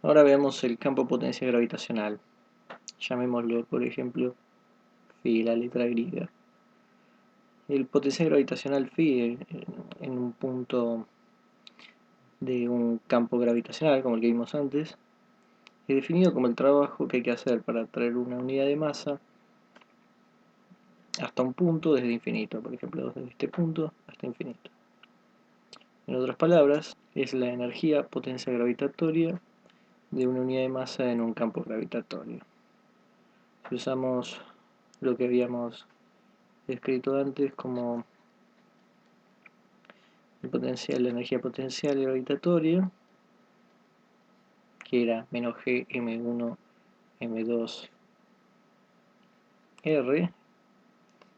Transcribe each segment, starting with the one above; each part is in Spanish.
Ahora veamos el campo potencial gravitacional. Llamémoslo, por ejemplo, phi, la letra griega. El potencial gravitacional phi en un punto de un campo gravitacional, como el que vimos antes, es definido como el trabajo que hay que hacer para traer una unidad de masa hasta un punto desde infinito, por ejemplo, desde este punto hasta infinito. En otras palabras, es la energía potencial gravitatoria de una unidad de masa en un campo gravitatorio. Si usamos lo que habíamos escrito antes como la energía potencial gravitatoria, que era menos g m1 m2 r,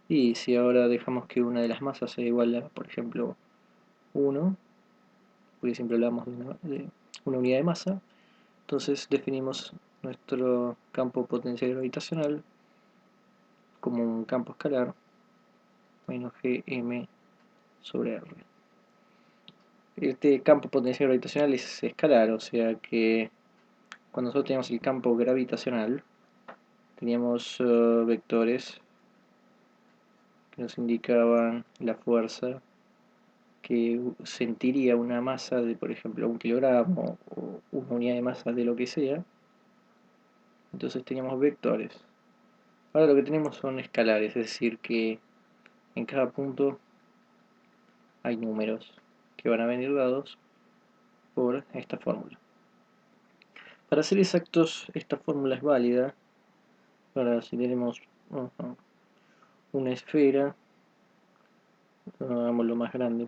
y si ahora dejamos que una de las masas sea igual a, por ejemplo, 1, porque siempre hablamos de una unidad de masa, entonces definimos nuestro campo potencial gravitacional como un campo escalar menos gm sobre r. Este campo potencial gravitacional es escalar, o sea que cuando nosotros teníamos el campo gravitacional teníamos vectores que nos indicaban la fuerza que sentiría una masa de, por ejemplo, 1 kilogramo o una unidad de masa de lo que sea. Entonces teníamos vectores. Ahora lo que tenemos son escalares, es decir que en cada punto hay números que van a venir dados por esta fórmula. Para ser exactos, esta fórmula es válida para si tenemos una esfera, hagámoslo más grande,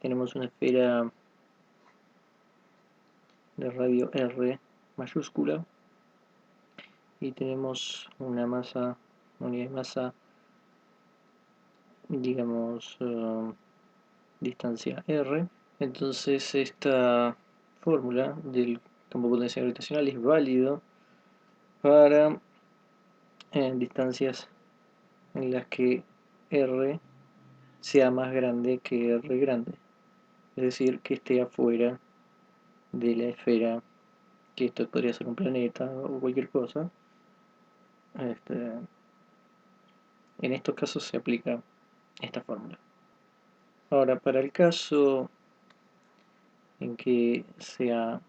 tenemos una esfera de radio R mayúscula y tenemos una masa, unidad de masa, digamos, distancia R. Entonces esta fórmula del campo potencial gravitacional es válido para distancias en las que R sea más grande que R grande, es decir, que esté afuera de la esfera, que esto podría ser un planeta o cualquier cosa. En estos casos se aplica esta fórmula. Ahora, para el caso en que sea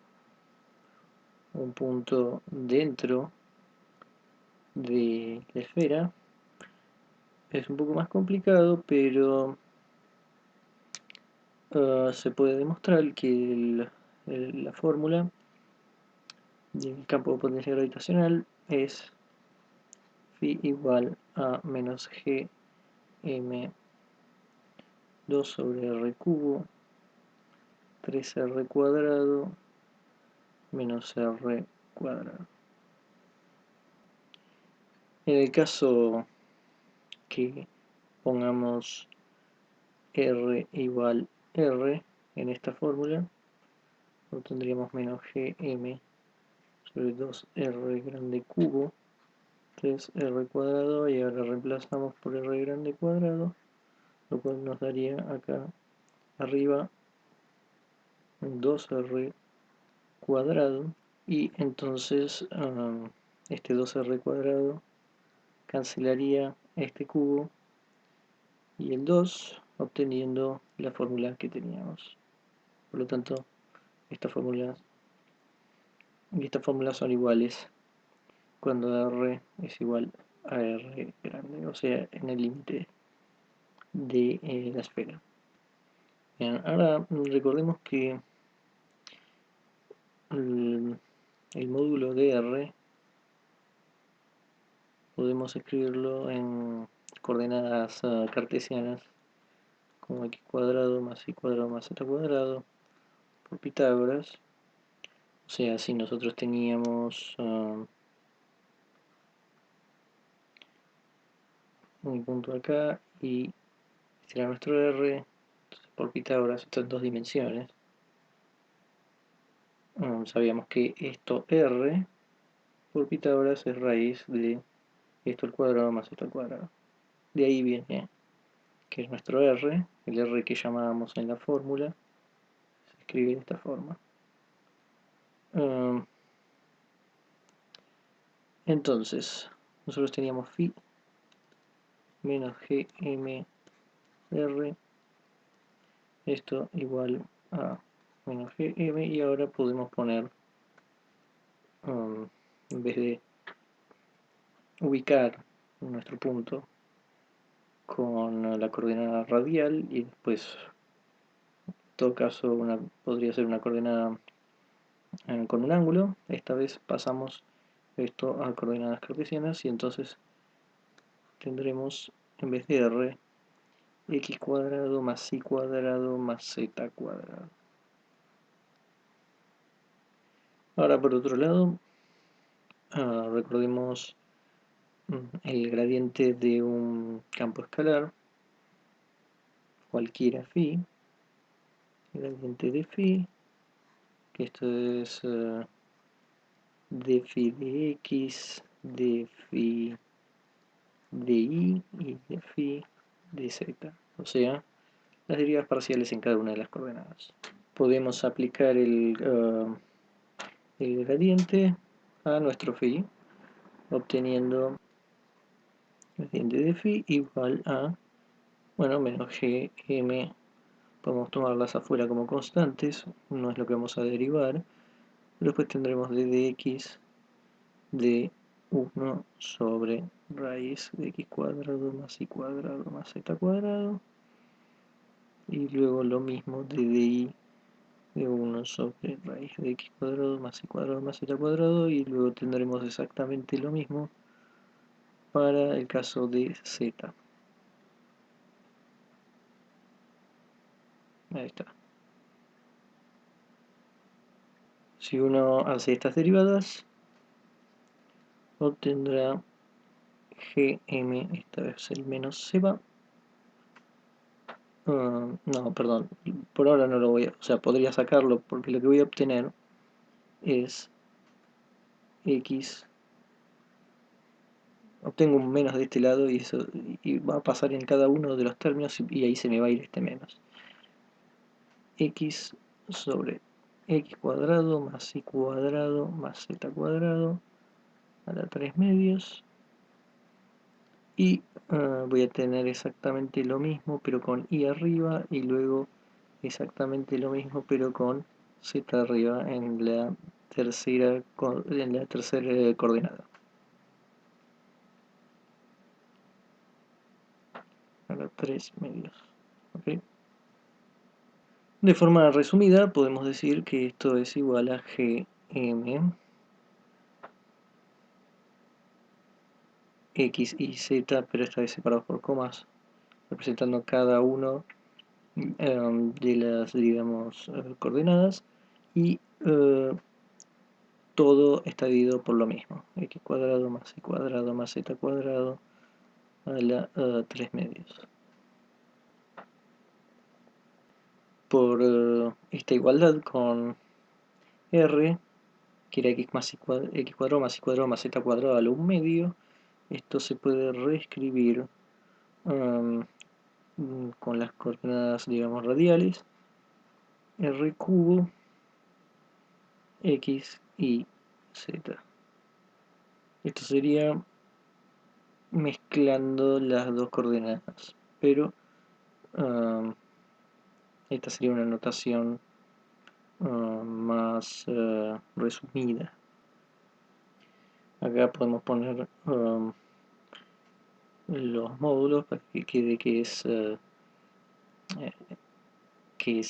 un punto dentro de la esfera, es un poco más complicado, pero se puede demostrar que la fórmula del campo potencial gravitacional es phi igual a menos g m 2 sobre r cubo 3r cuadrado menos r cuadrado. En el caso que pongamos r igual r en esta fórmula, obtendríamos menos gm sobre 2r grande cubo 3r cuadrado, y ahora reemplazamos por r grande cuadrado, lo cual nos daría acá arriba 2r cuadrado, y entonces este 2r cuadrado cancelaría este cubo y el 2, obteniendo la fórmula que teníamos. Por lo tanto, estas fórmulas son iguales cuando r es igual a r grande, o sea, en el límite de la esfera. Bien, ahora recordemos que el módulo de r podemos escribirlo en coordenadas cartesianas como x cuadrado más y cuadrado más z cuadrado por Pitágoras. O sea, si nosotros teníamos un punto acá y este era nuestro r, entonces por Pitágoras esto en 2 dimensiones, sabíamos que esto r por Pitágoras es raíz de esto al cuadrado más esto al cuadrado. De ahí viene que es nuestro r, el r que llamábamos en la fórmula, se escribe de esta forma. Entonces, nosotros teníamos phi menos gmr, esto igual a menos gm, y ahora podemos poner, en vez de ubicar nuestro punto con la coordenada radial, y después en todo caso podría ser una coordenada con un ángulo, esta vez pasamos esto a coordenadas cartesianas, y entonces tendremos, en vez de r, x cuadrado más y cuadrado más z cuadrado. Ahora por otro lado, recordemos el gradiente de un campo escalar, cualquiera phi, el gradiente de phi, que esto es d phi de x, d phi de y de phi de z, o sea, las derivadas parciales en cada una de las coordenadas. Podemos aplicar el gradiente a nuestro phi, obteniendo el gradiente de phi igual a, bueno, menos gm. Podemos tomarlas afuera como constantes, no es lo que vamos a derivar, pero después tendremos d de x de 1 sobre raíz de x cuadrado más y cuadrado más z cuadrado, y luego lo mismo de y de 1 sobre raíz de x cuadrado más y cuadrado más z cuadrado, y luego tendremos exactamente lo mismo para el caso de z. Ahí está. Si uno hace estas derivadas, obtendrá gm, esta vez el menos se va. No, perdón, por ahora no lo voy a, o sea, podría sacarlo porque lo que voy a obtener es x, obtengo un menos de este lado y eso y va a pasar en cada uno de los términos, y ahí se me va a ir este menos. X sobre x cuadrado más y cuadrado más z cuadrado a la 3 medios, y voy a tener exactamente lo mismo pero con y arriba, y luego exactamente lo mismo pero con z arriba en la tercera coordenada, a la 3 medios. ¿Okay? De forma resumida podemos decir que esto es igual a gm x y z, pero esta vez separados por comas, representando cada uno de las, digamos, coordenadas, y todo está dividido por lo mismo, x cuadrado más y cuadrado más z cuadrado a la 3 medios. Por esta igualdad con r, que era x cuadrado más y cuadrado más z cuadrado a la 1 medio, esto se puede reescribir con las coordenadas, digamos, radiales, r cubo x y z. Esto sería mezclando las dos coordenadas, pero esta sería una notación más resumida. Acá podemos poner los módulos para que quede que es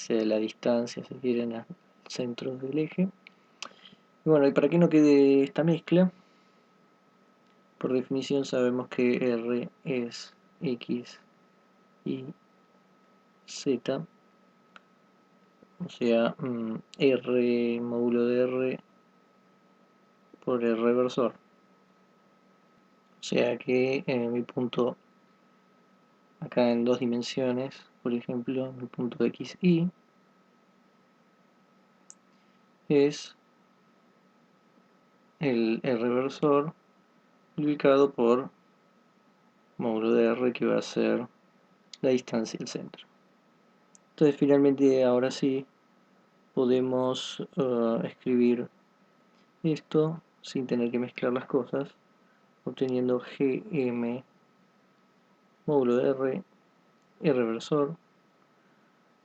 la distancia, si quieren, al centro del eje. Y bueno, y para que no quede esta mezcla, por definición sabemos que R es X y Z, o sea, R módulo de R por R versor. O sea que mi punto acá en dos dimensiones, por ejemplo, mi punto XY es el R versor ubicado por módulo de R, que va a ser la distancia del centro. Entonces finalmente ahora sí podemos escribir esto sin tener que mezclar las cosas, obteniendo Gm módulo de R, R reversor,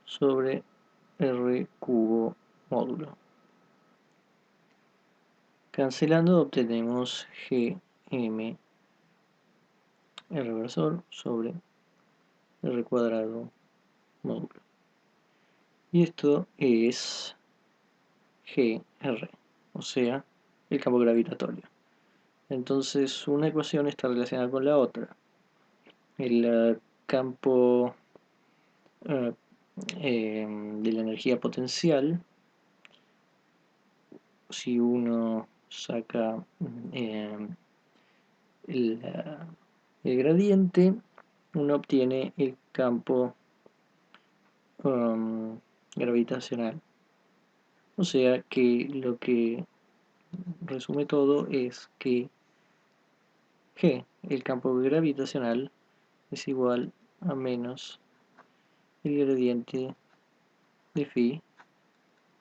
sobre R cubo módulo. Cancelando obtenemos Gm R reversor sobre R cuadrado módulo. Y esto es Gr, o sea, el campo gravitatorio. Entonces una ecuación está relacionada con la otra. El campo de la energía potencial, si uno saca el gradiente, uno obtiene el campo gravitacional. O sea que lo que resume todo es que G, el campo gravitacional, es igual a menos el gradiente de phi,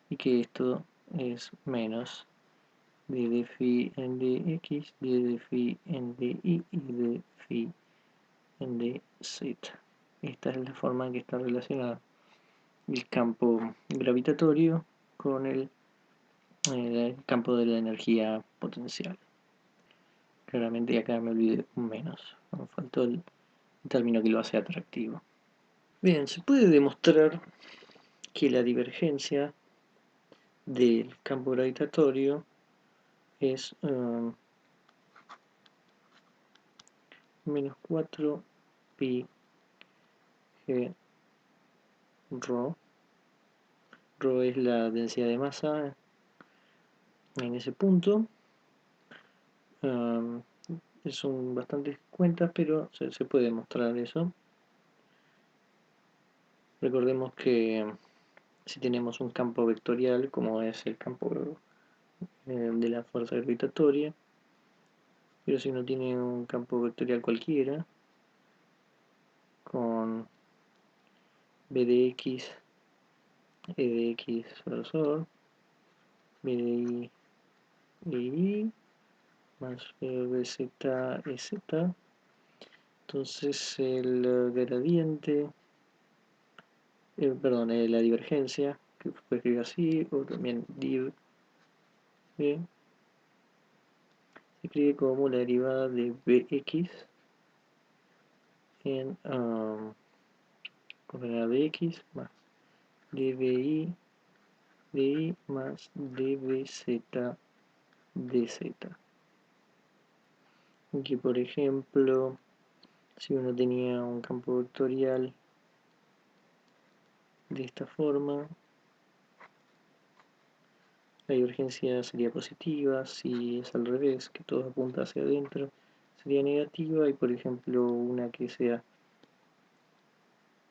y que esto es menos de phi en dx, de phi en di y de phi en dz. Esta es la forma en que está relacionado el campo gravitatorio con el campo de la energía potencial. Claramente acá me olvidé un menos, me faltó el término que lo hace atractivo. Bien, se puede demostrar que la divergencia del campo gravitatorio es menos 4 pi g rho. Rho es la densidad de masa en ese punto. Son bastantes cuentas, pero se puede demostrar eso. Recordemos que si tenemos un campo vectorial, como es el campo de la fuerza gravitatoria, pero si uno tiene un campo vectorial cualquiera, con b de x, e de x versor, b de y, y más bz ez, entonces el gradiente, la divergencia, que puede escribir así, o también div, se escribe como la derivada de bx en coordenada de x más dbi más dbz dz. Aquí, por ejemplo, si uno tenía un campo vectorial de esta forma, la divergencia sería positiva. Si es al revés, que todo apunta hacia adentro, sería negativa. Y por ejemplo, una que sea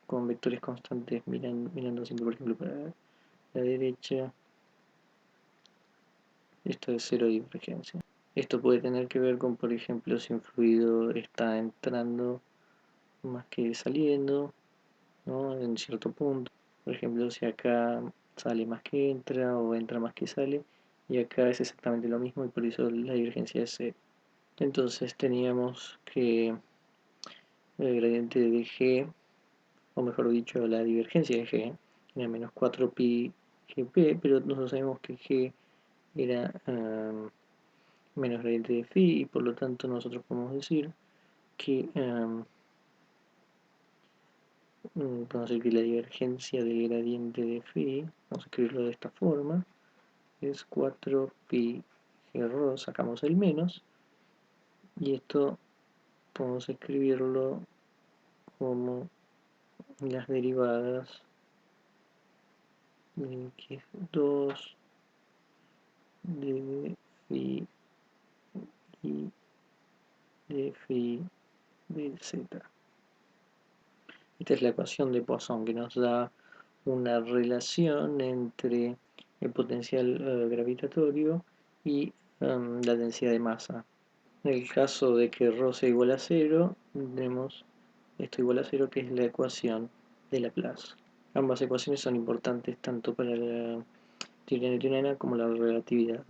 con vectores constantes mirando siempre, por ejemplo, para la derecha, esto es cero divergencia. Esto puede tener que ver con, por ejemplo, si un fluido está entrando más que saliendo, ¿no?, en cierto punto. Por ejemplo, si acá sale más que entra o entra más que sale, y acá es exactamente lo mismo y por eso la divergencia es cero. Entonces teníamos que el gradiente de G, o mejor dicho, la divergencia de G, era menos 4 pi gp, pero nosotros sabemos que G era menos gradiente de phi, y por lo tanto nosotros podemos decir que la divergencia del gradiente de phi, vamos a escribirlo de esta forma, es 4 pi g rho, sacamos el menos, y esto podemos escribirlo como las derivadas de x2 de phi y de phi de z. Esta es la ecuación de Poisson, que nos da una relación entre el potencial gravitatorio y la densidad de masa. En el caso de que ρ sea igual a 0, tenemos esto igual a 0, que es la ecuación de Laplace. Ambas ecuaciones son importantes tanto para la teoría newtoniana como la relatividad.